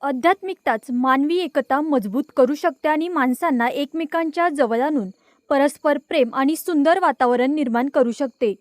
आध्यात्मिकताच मानवी एकता मजबूत करू शकते आणि माणसांना एकमेकांच्या जवळ आणून परस्पर प्रेम आणि सुंदर वातावरण निर्माण करू शकते।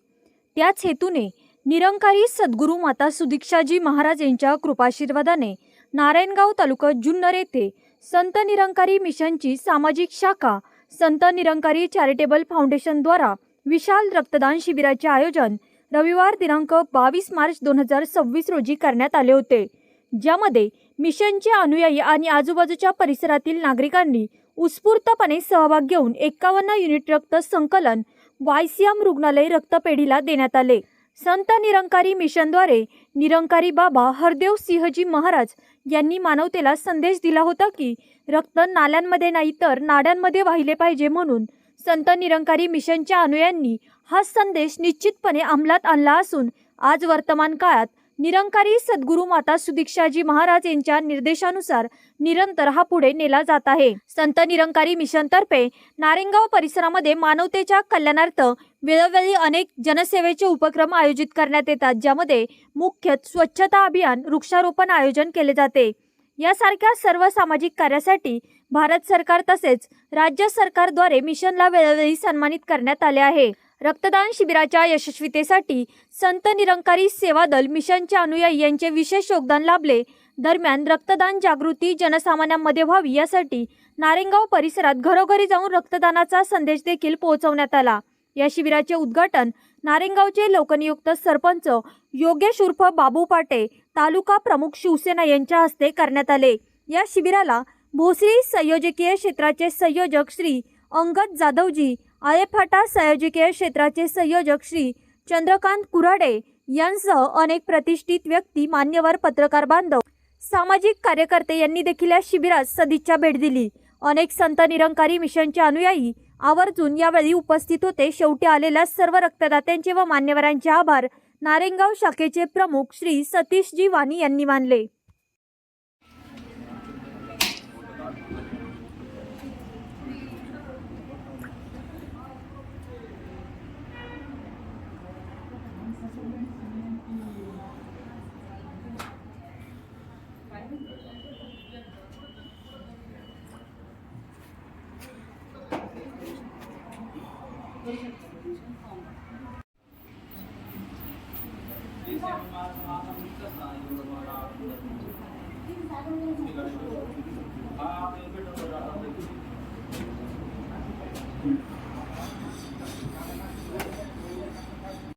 त्याच हेतूने निरंकारी सद्गुरू माता सुदीक्षाजी महाराज यांच्या कृपाशीर्वादाने नारायणगाव तालुका जुन्नर येथे संत निरंकारी मिशनची सामाजिक शाखा संत निरंकारी चॅरिटेबल फाउंडेशन द्वारा विशाल रक्तदान शिबिराचे आयोजन रविवार दिनांक 22 मार्च 2026 रोजी करण्यात आले होते, ज्यामध्ये मिशनचे अनुयायी आणि आजूबाजूच्या परिसरातील नागरिकांनी उत्स्फूर्तपणे सहभाग घेऊन 51 युनिट रक्त संकलन वायसीएम रुग्णालय रक्तपेढीला देण्यात आले। संत निरंकारी मिशनद्वारे निरंकारी बाबा हरदेव सिंहजी महाराज यांनी मानवतेला संदेश दिला होता की रक्त नाल्यांमध्ये नाही तर नाड्यांमध्ये वाहिले पाहिजे। म्हणून संत निरंकारी मिशनच्या अनुयायांनी हा संदेश निश्चितपणे अंमलात आणला असून आज वर्तमान काळात निरंकारी सद्गुरू माता सुदीक्षाजी महाराज यांच्या निर्देशानुसार निरंतर हा पुढे नेला जात आहे। संत निरंकारी मिशनतर्फे नारायणगाव परिसरामध्ये मानवतेच्या कल्याणार्थ वेळोवेळी अनेक जनसेवेचे उपक्रम आयोजित करण्यात येतात, ज्यामध्ये मुख्यतः स्वच्छता अभियान, वृक्षारोपण आयोजन केले जाते। यासारख्या सर्व सामाजिक कार्यासाठी भारत सरकार तसेच राज्य सरकारद्वारे मिशनला वेळोवेळी सन्मानित करण्यात आले आहे। रक्तदान शिबिराच्या यशस्वीतेसाठी संत निरंकारी सेवा दल मिशनचे अनुयायी यांचे विशेष योगदान लाभले। दरम्यान रक्तदान जागृती जनसामान्यांमध्ये व्हावी यासाठी नारायणगाव परिसरात घरोघरी जाऊन रक्तदानाचा संदेश देखील पोहोचवण्यात आला। या शिबिराचे उद्घाटन नारायणगावचे लोकनियुक्त सरपंच योगेश उर्फ बाबू पाटे, तालुका प्रमुख शिवसेना यांच्या हस्ते करण्यात आले। या शिबिराला भोसरी संयोजकीय क्षेत्राचे संयोजक श्री अंगद जाधवजी, आळेफाटा संयोजकीय क्षेत्राचे संयोजक श्री चंद्रकांत कुऱ्हाडे यांसह अनेक प्रतिष्ठित व्यक्ती, मान्यवर, पत्रकार बांधव, सामाजिक कार्यकर्ते यांनी देखील या शिबिरात सदिच्छा भेट दिली। अनेक संत निरंकारी मिशनचे अनुयायी आवर्जून यावेळी उपस्थित होते। शेवटी आलेल्या सर्व रक्तदात्यांचे व मान्यवरांचे आभार नारायणगाव शाखेचे प्रमुख श्री सतीशजी वाणी यांनी मानले।